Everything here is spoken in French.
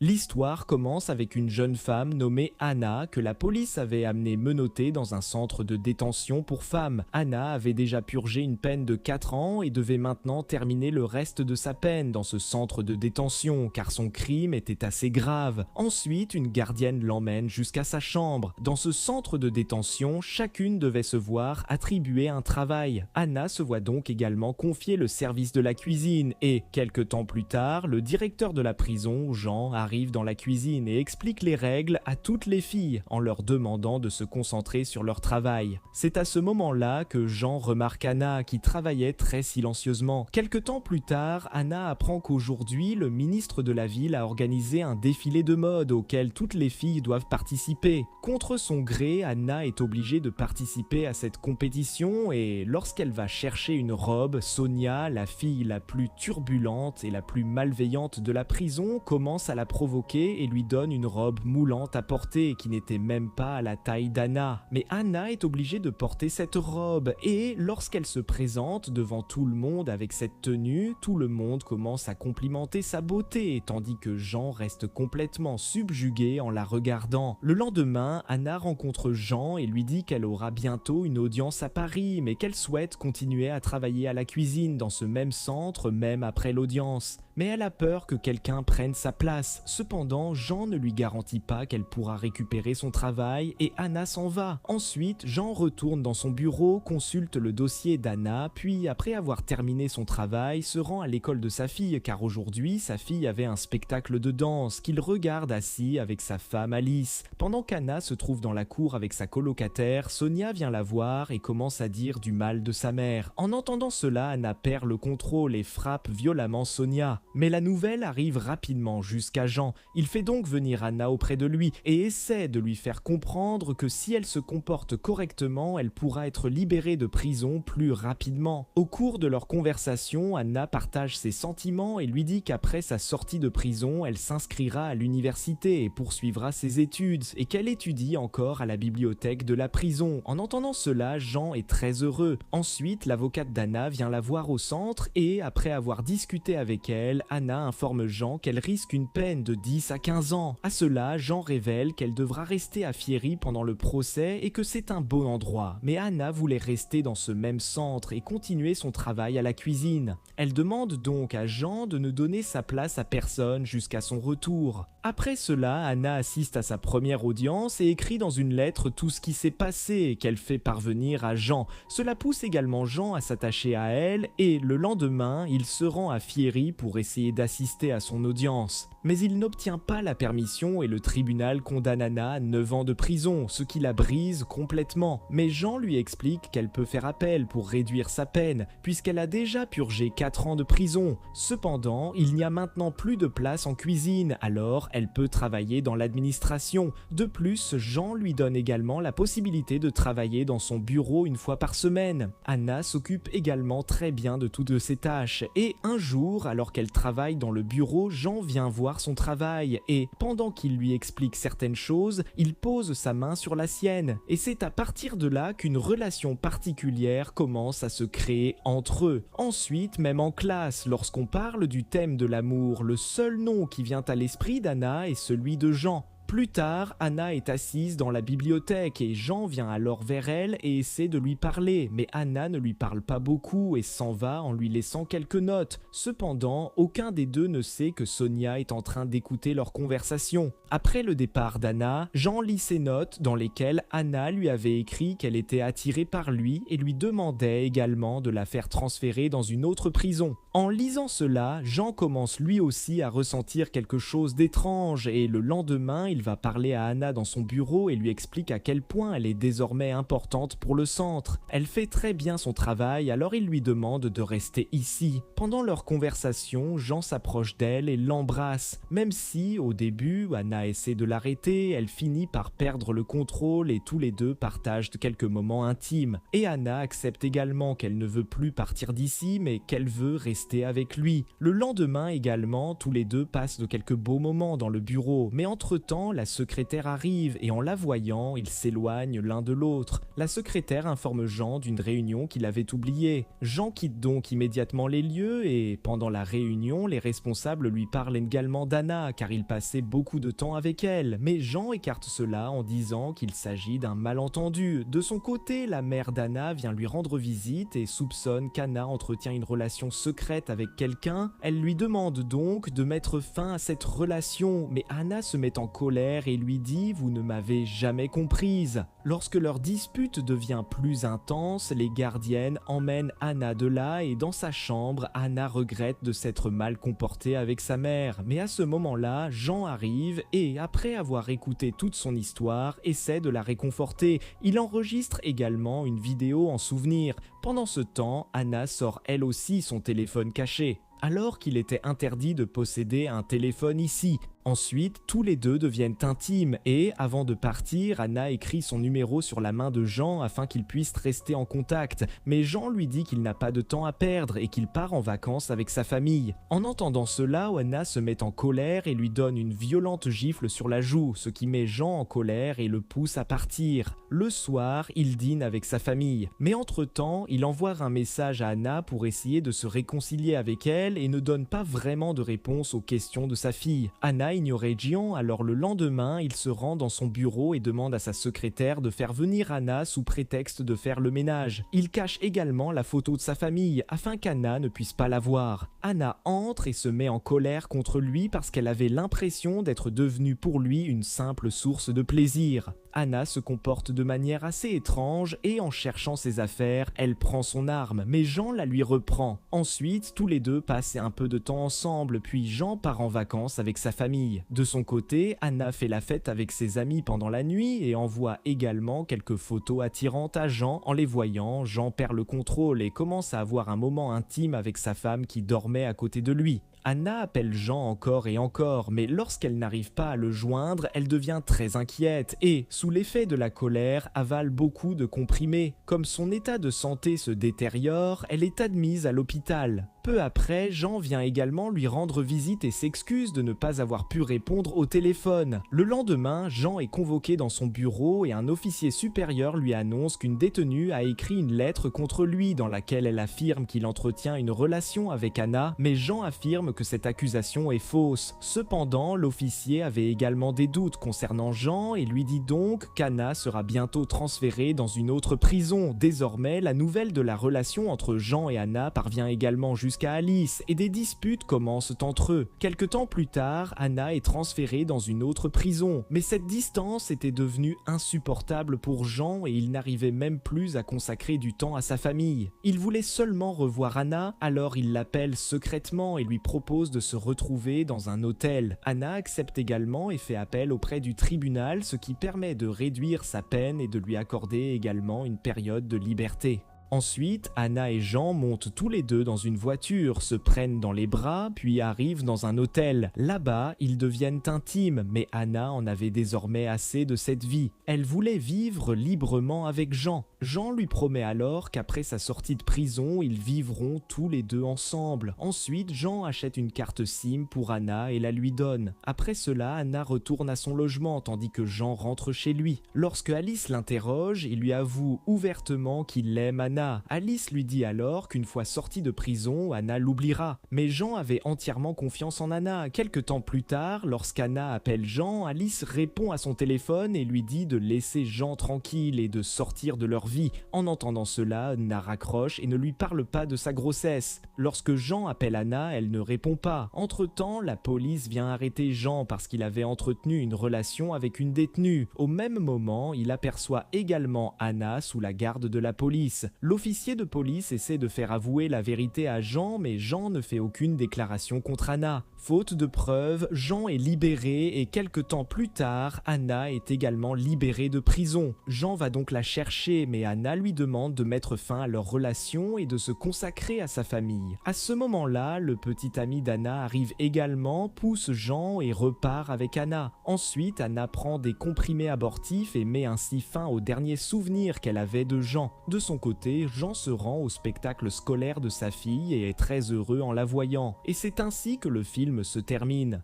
L'histoire commence avec une jeune femme nommée Anna que la police avait amenée menottée dans un centre de détention pour femmes. Anna avait déjà purgé une peine de 4 ans et devait maintenant terminer le reste de sa peine dans ce centre de détention car son crime était assez grave. Ensuite, une gardienne l'emmène jusqu'à sa chambre. Dans ce centre de détention, chacune devait se voir attribuer un travail. Anna se voit donc également confier le service de la cuisine et, quelque temps plus tard, le directeur de la prison, Jean, arrive dans la cuisine et explique les règles à toutes les filles en leur demandant de se concentrer sur leur travail. C'est à ce moment-là que Jean remarque Anna qui travaillait très silencieusement. Quelque temps plus tard, Anna apprend qu'aujourd'hui, le ministre de la ville a organisé un défilé de mode auquel toutes les filles doivent participer. Contre son gré, Anna est obligée de participer à cette compétition et lorsqu'elle va chercher une robe, Sonia, la fille la plus turbulente et la plus malveillante de la prison, commence à la provoquer et lui donne une robe moulante à porter qui n'était même pas à la taille d'Anna. Mais Anna est obligée de porter cette robe et lorsqu'elle se présente devant tout le monde avec cette tenue, tout le monde commence à complimenter sa beauté tandis que Jean reste complètement subjugué en la regardant. Le lendemain, Anna rencontre Jean et lui dit qu'elle aura bientôt une audience à Paris mais qu'elle souhaite continuer à travailler à la cuisine dans ce même centre même après l'audience. Mais elle a peur que quelqu'un prenne sa place. Cependant, Jean ne lui garantit pas qu'elle pourra récupérer son travail et Anna s'en va. Ensuite, Jean retourne dans son bureau, consulte le dossier d'Anna, puis après avoir terminé son travail, se rend à l'école de sa fille car aujourd'hui, sa fille avait un spectacle de danse qu'il regarde assis avec sa femme Alice. Pendant qu'Anna se trouve dans la cour avec sa colocataire, Sonia vient la voir et commence à dire du mal de sa mère. En entendant cela, Anna perd le contrôle et frappe violemment Sonia. Mais la nouvelle arrive rapidement jusqu'à Jean. Il fait donc venir Anna auprès de lui et essaie de lui faire comprendre que si elle se comporte correctement, elle pourra être libérée de prison plus rapidement. Au cours de leur conversation, Anna partage ses sentiments et lui dit qu'après sa sortie de prison, elle s'inscrira à l'université et poursuivra ses études et qu'elle étudie encore à la bibliothèque de la prison. En entendant cela, Jean est très heureux. Ensuite, l'avocate d'Anna vient la voir au centre et, après avoir discuté avec elle, Anna informe Jean qu'elle risque une peine de 10 à 15 ans. À cela, Jean révèle qu'elle devra rester à Fieri pendant le procès et que c'est un bon endroit. Mais Anna voulait rester dans ce même centre et continuer son travail à la cuisine. Elle demande donc à Jean de ne donner sa place à personne jusqu'à son retour. Après cela, Anna assiste à sa première audience et écrit dans une lettre tout ce qui s'est passé qu'elle fait parvenir à Jean. Cela pousse également Jean à s'attacher à elle et le lendemain, il se rend à Fieri pour essayer d'assister à son audience. Mais il n'obtient pas la permission et le tribunal condamne Anna à 9 ans de prison, ce qui la brise complètement. Mais Jean lui explique qu'elle peut faire appel pour réduire sa peine, puisqu'elle a déjà purgé 4 ans de prison. Cependant, il n'y a maintenant plus de place en cuisine, alors elle peut travailler dans l'administration. De plus, Jean lui donne également la possibilité de travailler dans son bureau une fois par semaine. Anna s'occupe également très bien de toutes ses tâches, et un jour, alors qu'elle travaille dans le bureau, Jean vient voir son travail et, pendant qu'il lui explique certaines choses, il pose sa main sur la sienne. Et c'est à partir de là qu'une relation particulière commence à se créer entre eux. Ensuite, même en classe, lorsqu'on parle du thème de l'amour, le seul nom qui vient à l'esprit d'Anna est celui de Jean. Plus tard, Anna est assise dans la bibliothèque et Jean vient alors vers elle et essaie de lui parler, mais Anna ne lui parle pas beaucoup et s'en va en lui laissant quelques notes. Cependant, aucun des deux ne sait que Sonia est en train d'écouter leur conversation. Après le départ d'Anna, Jean lit ses notes dans lesquelles Anna lui avait écrit qu'elle était attirée par lui et lui demandait également de la faire transférer dans une autre prison. En lisant cela, Jean commence lui aussi à ressentir quelque chose d'étrange et le lendemain, il va parler à Anna dans son bureau et lui explique à quel point elle est désormais importante pour le centre. Elle fait très bien son travail, alors il lui demande de rester ici. Pendant leur conversation, Jean s'approche d'elle et l'embrasse. Même si, au début, Anna essaie de l'arrêter, elle finit par perdre le contrôle et tous les deux partagent quelques moments intimes. Et Anna accepte également qu'elle ne veut plus partir d'ici, mais qu'elle veut rester rester avec lui. Le lendemain également, tous les deux passent de quelques beaux moments dans le bureau, mais entre-temps, la secrétaire arrive et en la voyant, ils s'éloignent l'un de l'autre. La secrétaire informe Jean d'une réunion qu'il avait oubliée. Jean quitte donc immédiatement les lieux et pendant la réunion, les responsables lui parlent également d'Anna car il passait beaucoup de temps avec elle, mais Jean écarte cela en disant qu'il s'agit d'un malentendu. De son côté, la mère d'Anna vient lui rendre visite et soupçonne qu'Anna entretient une relation secrète avec quelqu'un. Elle lui demande donc de mettre fin à cette relation, mais Anna se met en colère et lui dit « Vous ne m'avez jamais comprise ». Lorsque leur dispute devient plus intense, les gardiennes emmènent Anna de là et dans sa chambre, Anna regrette de s'être mal comportée avec sa mère. Mais à ce moment-là, Jean arrive et, après avoir écouté toute son histoire, essaie de la réconforter. Il enregistre également une vidéo en souvenir. Pendant ce temps, Anna sort elle aussi son téléphone caché, alors qu'il était interdit de posséder un téléphone ici. Ensuite, tous les deux deviennent intimes et, avant de partir, Anna écrit son numéro sur la main de Jean afin qu'ils puissent rester en contact. Mais Jean lui dit qu'il n'a pas de temps à perdre et qu'il part en vacances avec sa famille. En entendant cela, Anna se met en colère et lui donne une violente gifle sur la joue, ce qui met Jean en colère et le pousse à partir. Le soir, il dîne avec sa famille. Mais entre-temps, il envoie un message à Anna pour essayer de se réconcilier avec elle et ne donne pas vraiment de réponse aux questions de sa fille. Anna ignorait Jean, alors le lendemain, il se rend dans son bureau et demande à sa secrétaire de faire venir Anna sous prétexte de faire le ménage. Il cache également la photo de sa famille afin qu'Anna ne puisse pas la voir. Anna entre et se met en colère contre lui parce qu'elle avait l'impression d'être devenue pour lui une simple source de plaisir. Anna se comporte de manière assez étrange et en cherchant ses affaires, elle prend son arme, mais Jean la lui reprend. Ensuite, tous les deux passent un peu de temps ensemble, puis Jean part en vacances avec sa famille. De son côté, Anna fait la fête avec ses amis pendant la nuit et envoie également quelques photos attirantes à Jean. En les voyant, Jean perd le contrôle et commence à avoir un moment intime avec sa femme qui dormait à côté de lui. Anna appelle Jean encore et encore, mais lorsqu'elle n'arrive pas à le joindre, elle devient très inquiète et, sous l'effet de la colère, avale beaucoup de comprimés. Comme son état de santé se détériore, elle est admise à l'hôpital. Peu après, Jean vient également lui rendre visite et s'excuse de ne pas avoir pu répondre au téléphone. Le lendemain, Jean est convoqué dans son bureau et un officier supérieur lui annonce qu'une détenue a écrit une lettre contre lui dans laquelle elle affirme qu'il entretient une relation avec Anna, mais Jean affirme que cette accusation est fausse. Cependant, l'officier avait également des doutes concernant Jean et lui dit donc qu'Anna sera bientôt transférée dans une autre prison. Désormais, la nouvelle de la relation entre Jean et Anna parvient également jusqu'à Alice et des disputes commencent entre eux. Quelque temps plus tard, Anna est transférée dans une autre prison, mais cette distance était devenue insupportable pour Jean et il n'arrivait même plus à consacrer du temps à sa famille. Il voulait seulement revoir Anna, alors il l'appelle secrètement et lui propose de se retrouver dans un hôtel. Anna accepte également et fait appel auprès du tribunal, ce qui permet de réduire sa peine et de lui accorder également une période de liberté. Ensuite, Anna et Jean montent tous les deux dans une voiture, se prennent dans les bras, puis arrivent dans un hôtel. Là-bas, ils deviennent intimes, mais Anna en avait désormais assez de cette vie. Elle voulait vivre librement avec Jean. Jean lui promet alors qu'après sa sortie de prison, ils vivront tous les deux ensemble. Ensuite, Jean achète une carte SIM pour Anna et la lui donne. Après cela, Anna retourne à son logement tandis que Jean rentre chez lui. Lorsque Alice l'interroge, il lui avoue ouvertement qu'il aime Anna. Alice lui dit alors qu'une fois sortie de prison, Anna l'oubliera. Mais Jean avait entièrement confiance en Anna. Quelque temps plus tard, lorsqu'Anna appelle Jean, Alice répond à son téléphone et lui dit de laisser Jean tranquille et de sortir de leur vie. En entendant cela, Anna raccroche et ne lui parle pas de sa grossesse. Lorsque Jean appelle Anna, elle ne répond pas. Entre-temps, la police vient arrêter Jean parce qu'il avait entretenu une relation avec une détenue. Au même moment, il aperçoit également Anna sous la garde de la police. L'officier de police essaie de faire avouer la vérité à Jean, mais Jean ne fait aucune déclaration contre Anna. Faute de preuves, Jean est libéré et quelque temps plus tard, Anna est également libérée de prison. Jean va donc la chercher, mais mais Anna lui demande de mettre fin à leur relation et de se consacrer à sa famille. À ce moment-là, le petit ami d'Anna arrive également, pousse Jean et repart avec Anna. Ensuite, Anna prend des comprimés abortifs et met ainsi fin aux derniers souvenirs qu'elle avait de Jean. De son côté, Jean se rend au spectacle scolaire de sa fille et est très heureux en la voyant. Et c'est ainsi que le film se termine.